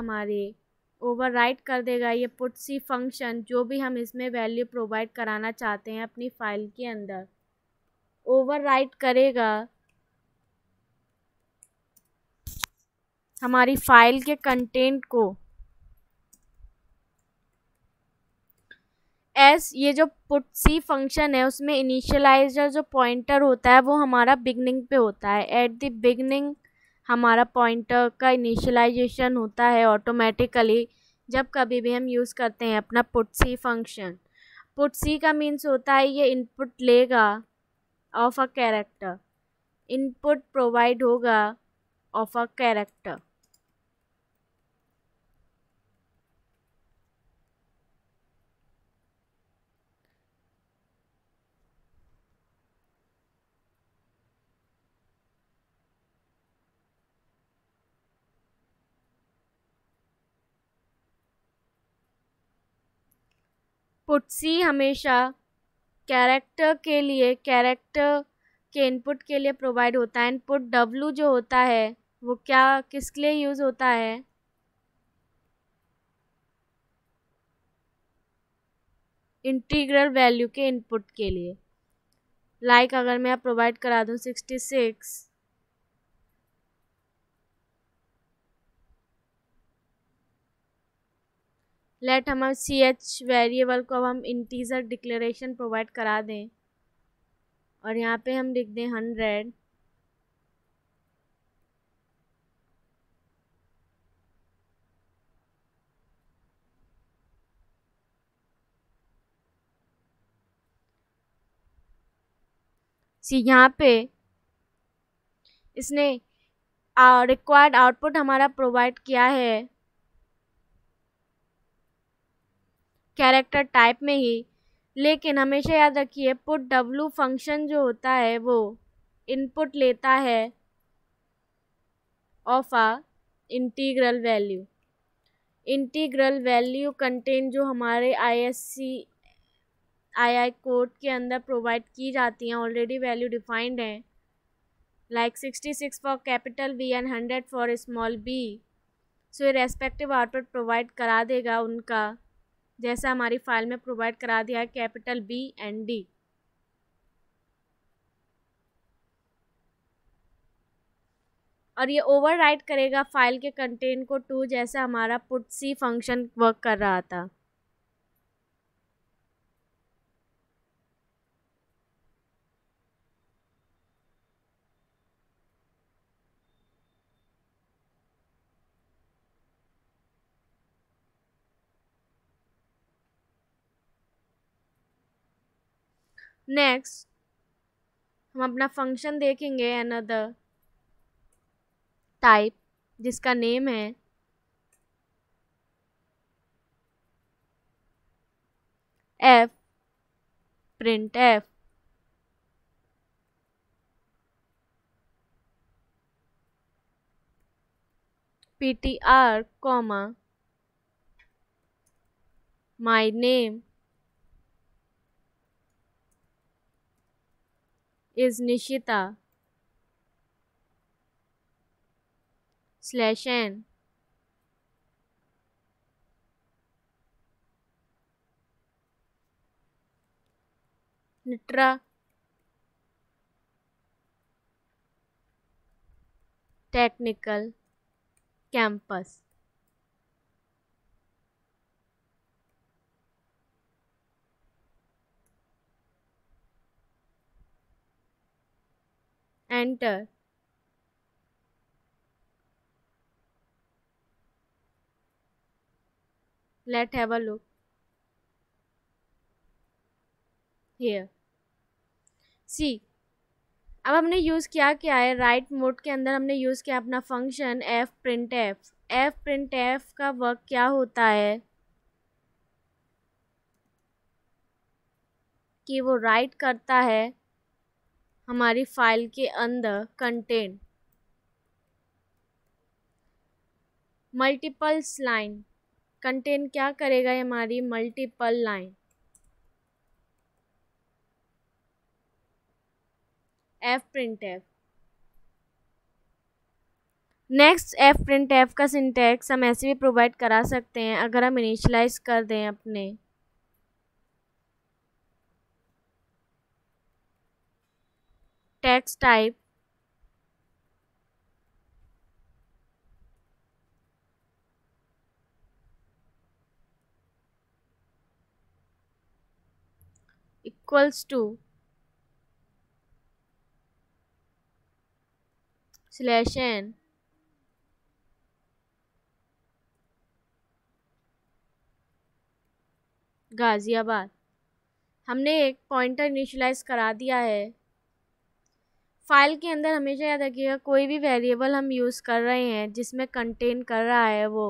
ओवरराइट कर देगा ये पुटसी फंक्शन, जो भी हम इसमें वैल्यू प्रोवाइड कराना चाहते हैं अपनी फ़ाइल के अंदर, ओवरराइट करेगा हमारी फ़ाइल के कंटेंट को। ये जो पुटसी फंक्शन है उसमें इनिशियलाइजर जो पॉइंटर होता है वो हमारा बिगनिंग पे होता है। एट द बिगनिंग हमारा पॉइंटर का इनिशियलाइजेशन होता है ऑटोमेटिकली जब कभी भी हम यूज़ करते हैं अपना पुटसी फंक्शन। पुटसी का मीन्स होता है ये इनपुट लेगा of a character, input provide होगा ऑफ अ कैरेक्टर। पुटसी हमेशा कैरेक्टर के इनपुट के लिए प्रोवाइड होता है। इनपुट डब्लू जो होता है वो क्या किसके लिए यूज़ होता है, इंटीग्रल वैल्यू के इनपुट के लिए। अगर मैं प्रोवाइड करा दूँ 66, लेट हम ch वेरिएबल को अब हम इंटीजर डिक्लेरेशन प्रोवाइड करा दें और यहाँ पे हम लिख दें 100। यहाँ पे इसने रिक्वायर्ड आउटपुट हमारा प्रोवाइड किया है कैरेक्टर टाइप में ही, लेकिन हमेशा याद रखिए पुट डब्लू फंक्शन जो होता है वो इनपुट लेता है of a integral value. Integral value content जो हमारे आई कोड के अंदर प्रोवाइड की जाती हैं ऑलरेडी वैल्यू डिफाइंड है, 66 for capital B and 100 for small B. So ये रेस्पेक्टिव आउटपुट प्रोवाइड करा देगा उनका, जैसा हमारी फाइल में प्रोवाइड करा दिया है कैपिटल बी एंड डी। और ये ओवरराइट करेगा फाइल के कंटेंट को टू, जैसा हमारा पुटसी फंक्शन वर्क कर रहा था। नेक्स्ट हम अपना फंक्शन देखेंगे अनदर टाइप जिसका नेम है F print F. ptr comma my name is Nishita /n Nitra Technical Campus। Enter. Let have a look here. See अब हमने यूज़ क्या है, राइट मोड के अंदर हमने यूज़ किया अपना function F print F. F print F का वर्क क्या होता है कि वो राइट करता है हमारी फाइल के अंदर कंटेंट मल्टीपल्स लाइन। कंटेंट क्या करेगा हमारी multiple line. F print F. Next F print F का सिंटैक्स हम ऐसे भी प्रोवाइड करा सकते हैं अगर हम इनिशियलाइज कर दें अपने text type equals to /n Ghaziabad. हमने एक पॉइंटर इनिशियलाइज करा दिया है। फाइल के अंदर हमेशा याद रखिएगा कोई भी वेरिएबल हम यूज़ कर रहे हैं जिसमें कंटेन कर रहा है वो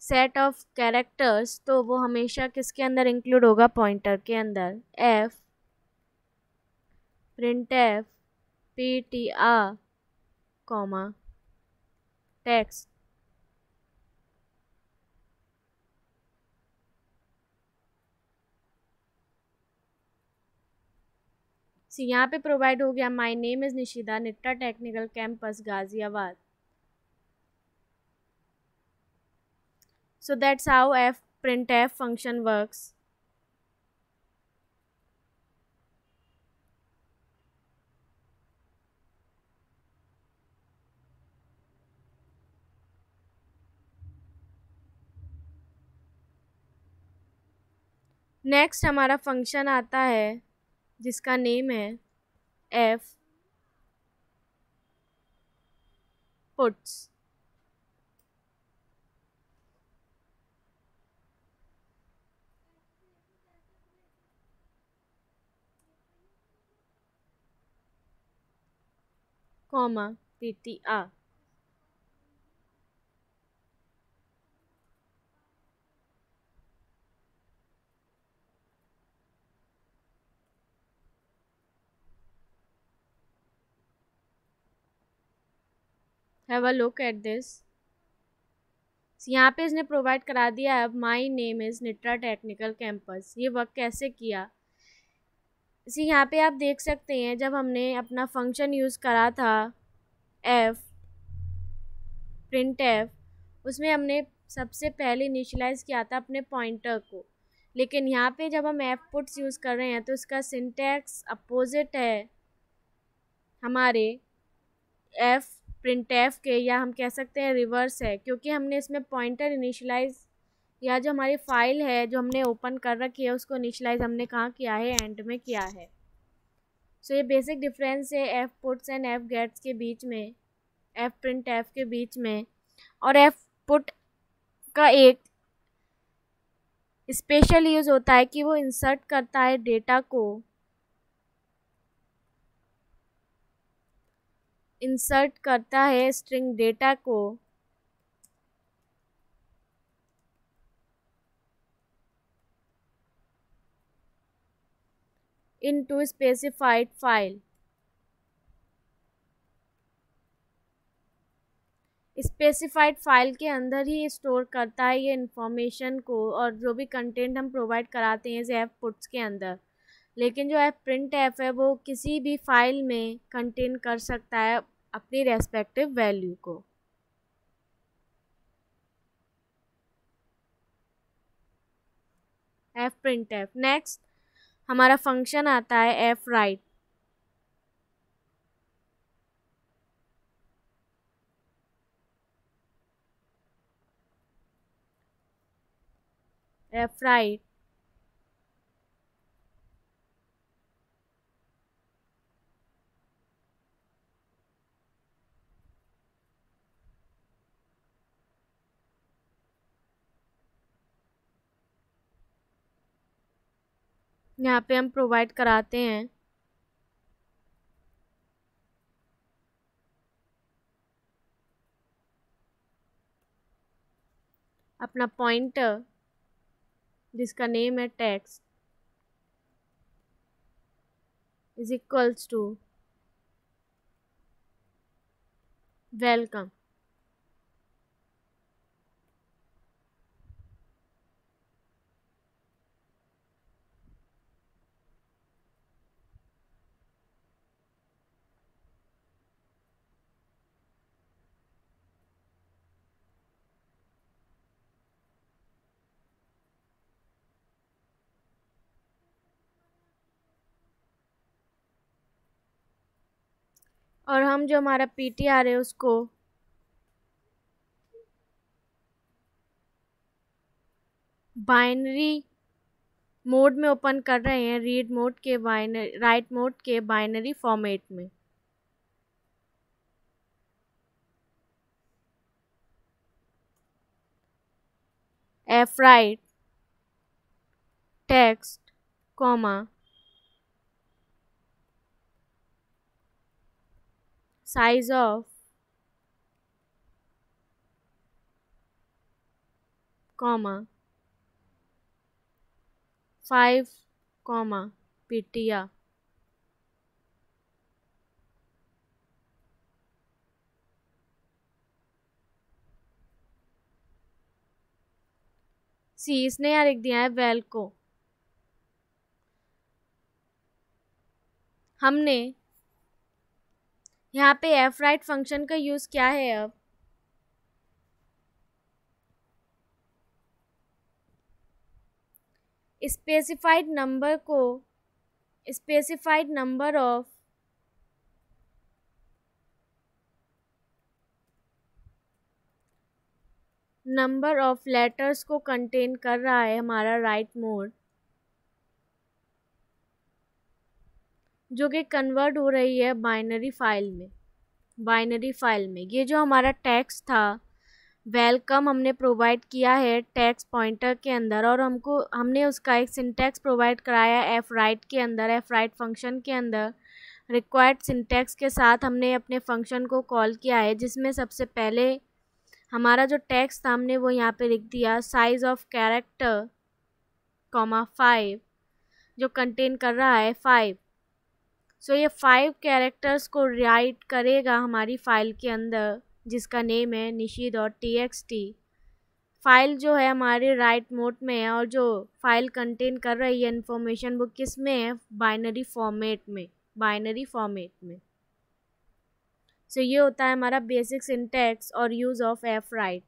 सेट ऑफ कैरेक्टर्स, तो वो हमेशा किसके अंदर इंक्लूड होगा, पॉइंटर के अंदर। Fprintf ptr comma text. यहाँ पे प्रोवाइड हो गया my name is Nishida, Nitra technical campus Ghaziabad. So that's how printf function works. Next हमारा फंक्शन आता है जिसका नेम है f puts। Comma ptr। Have a look at this. यहाँ पे इसने प्रोवाइड करा दिया है अब my name is Nitra technical campus. ये वर्क कैसे किया, इसी यहाँ पे आप देख सकते हैं जब हमने अपना फंक्शन यूज़ करा था एफ प्रिंट एफ, उसमें हमने सबसे पहले इनिशियलाइज़ किया था अपने पॉइंटर को। लेकिन यहाँ पे जब हम एफ पुट्स यूज़ कर रहे हैं तो इसका सिंटैक्स अपोजिट है हमारे एफ प्रिंट एफ के, या हम कह सकते हैं रिवर्स है, क्योंकि हमने इसमें पॉइंटर इनिशियलाइज या जो हमारी फाइल है जो हमने ओपन कर रखी है उसको इनिशियलाइज हमने कहाँ किया है, एंड में किया है। सो ये बेसिक डिफरेंस है F puts and F gets के बीच में, एफ प्रिंट एफ के बीच में। और एफ पुट का एक स्पेशल यूज़ होता है कि वो इंसर्ट करता है डेटा को, इंसर्ट करता है स्ट्रिंग डेटा को into specified file. Specified file के अंदर ही स्टोर करता है ये इन्फॉर्मेशन को, और जो भी कंटेंट हम प्रोवाइड कराते हैं एफ पुट्स के अंदर। लेकिन जो एफ प्रिंट एफ है वो किसी भी फाइल में कंटेन कर सकता है अपनी रेस्पेक्टिव वैल्यू को। F print F. नेक्स्ट हमारा फंक्शन आता है एफ राइट। एफ राइट यहाँ पे हम प्रोवाइड कराते हैं अपना पॉइंटर जिसका नेम है text is equals to welcome. और हम जो हमारा ptr है उसको बाइनरी मोड में ओपन कर रहे हैं, रीड मोड के बाइनरी, राइट मोड के बाइनरी फॉर्मेट में। fwrite text comma size of comma 5 comma ptr। सी इसने यार एक दिया है वेल को। हमने यहाँ पे fwrite फंक्शन का यूज क्या है, अब स्पेसिफाइड नंबर को, स्पेसिफाइड नंबर ऑफ लेटर्स को कंटेन कर रहा है हमारा राइट मोड, जो कि कन्वर्ट हो रही है बाइनरी फाइल में। ये जो हमारा टेक्स्ट था वेलकम हमने प्रोवाइड किया है टेक्स्ट पॉइंटर के अंदर, और हमने उसका एक सिंटैक्स प्रोवाइड कराया fwrite के अंदर, fwrite फंक्शन के अंदर। रिक्वायर्ड सिंटैक्स के साथ हमने अपने फंक्शन को कॉल किया है, जिसमें सबसे पहले हमारा जो टेक्स्ट था हमने वो यहाँ पे लिख दिया साइज ऑफ कैरेक्टर कॉमा 5, जो कंटेन कर रहा है 5। सो ये 5 कैरेक्टर्स को राइट करेगा हमारी फाइल के अंदर, जिसका नेम है nishi.txt। फाइल जो है हमारे राइट मोड में है, और जो फाइल कंटेन कर रही है इन्फॉर्मेशन वो किस में है, बाइनरी फॉर्मेट में। सो ये होता है हमारा बेसिक सिंटैक्स और use of fwrite।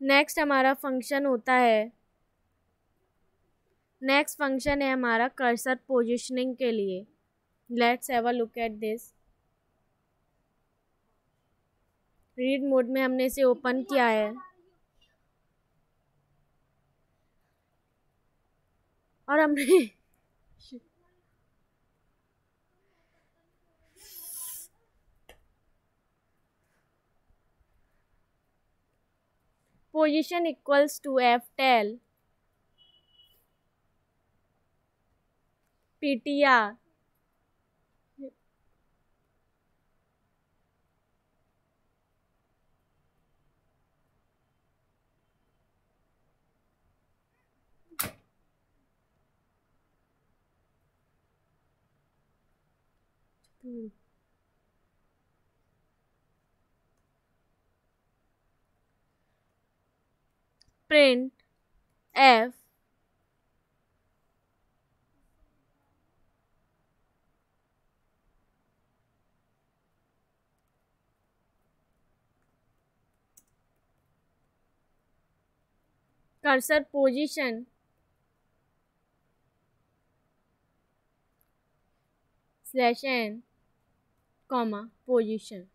Next function है हमारा कर्सर पोजिशनिंग के लिए। Let's have a look at this. Read mode में हमने इसे ओपन किया है, और हमने position equals to ftel ptr print f cursor position /n comma position।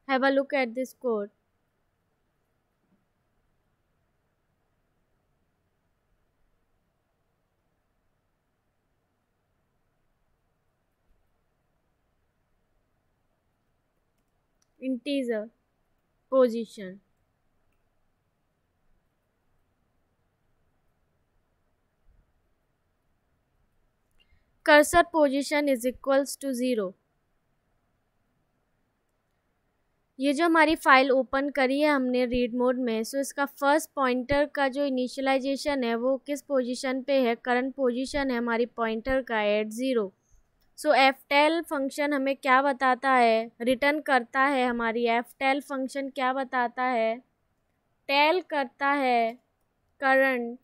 Have a look at this code। integer position, cursor position is equals to 0। ये जो हमारी फाइल ओपन करी है हमने रीड मोड में, सो इसका फर्स्ट पॉइंटर का जो इनिशियलाइजेशन है वो किस पोजीशन पे है, करंट पोजीशन है हमारी पॉइंटर का एट 0। सो ftel फंक्शन हमें क्या बताता है, रिटर्न करता है, हमारी ftel फंक्शन क्या बताता है, टेल करता है करंट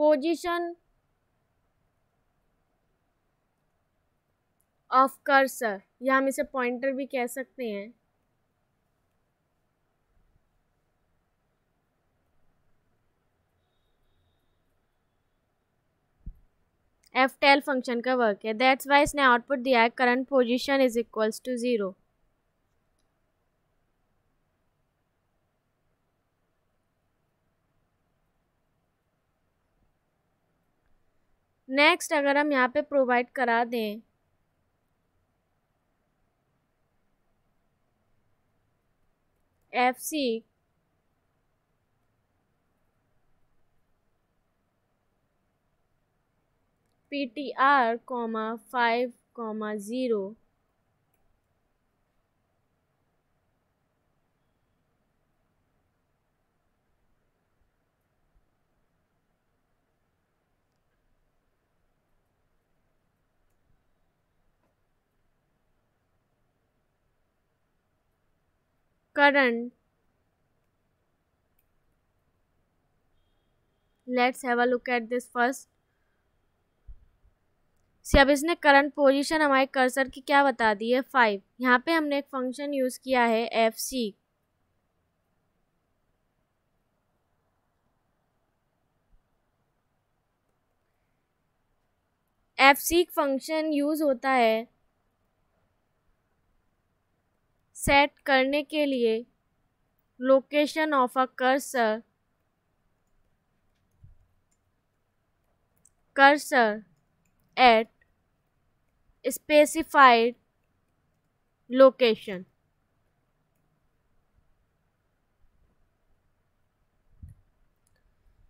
पोजीशन ऑफ कर्सर, या हम इसे पॉइंटर भी कह सकते हैं। ftl फंक्शन का वर्क है। दैट्स वाई इसने आउटपुट दिया है current position is equals to 0। Next अगर हम यहाँ पे प्रोवाइड करा दें fseek ptr 5, 0 current, let's have a look at this first। अब इसने करंट पोजीशन हमारे कर्सर की क्या बता दी है 5। यहाँ पे हमने एक फंक्शन यूज किया है fseek। fseek फंक्शन यूज होता है सेट करने के लिए location of a cursor at specified location.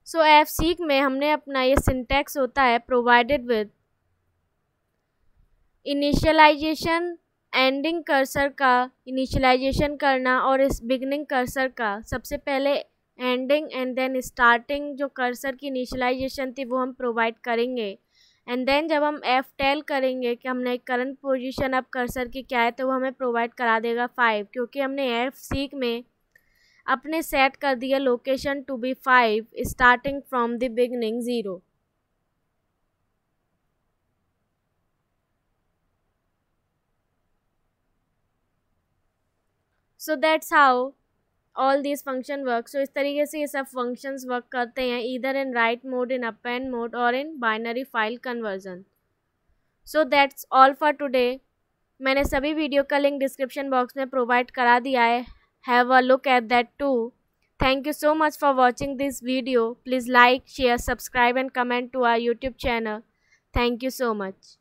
So fseek में हमने अपना ये सिंटैक्स होता है provided with initialisation, ending cursor का इनिशियलाइजेशन करना और इस बिगनिंग कर्सर का सबसे पहले एंडिंग एंड देन स्टार्टिंग जो कर्सर की इनिशियलाइजेशन थी वो हम प्रोवाइड करेंगे। एंड देन जब हम ftl करेंगे कि हमने करंट पोजीशन अब कर्सर की क्या है तो वो हमें प्रोवाइड करा देगा 5, क्योंकि हमने fseek में अपने सेट कर दिया location to be 5 starting from the beginning 0। So that's how all this function work. So इस तरीके से ये सब फंक्शंस वर्क करते हैं either in write mode, in append mode और in binary file conversion. So that's all for today. मैंने सभी वीडियो का लिंक डिस्क्रिप्शन बॉक्स में प्रोवाइड करा दिया है। Have a look at that too. Thank you so much for watching this video. Please like, share, subscribe and comment to our YouTube channel. Thank you so much.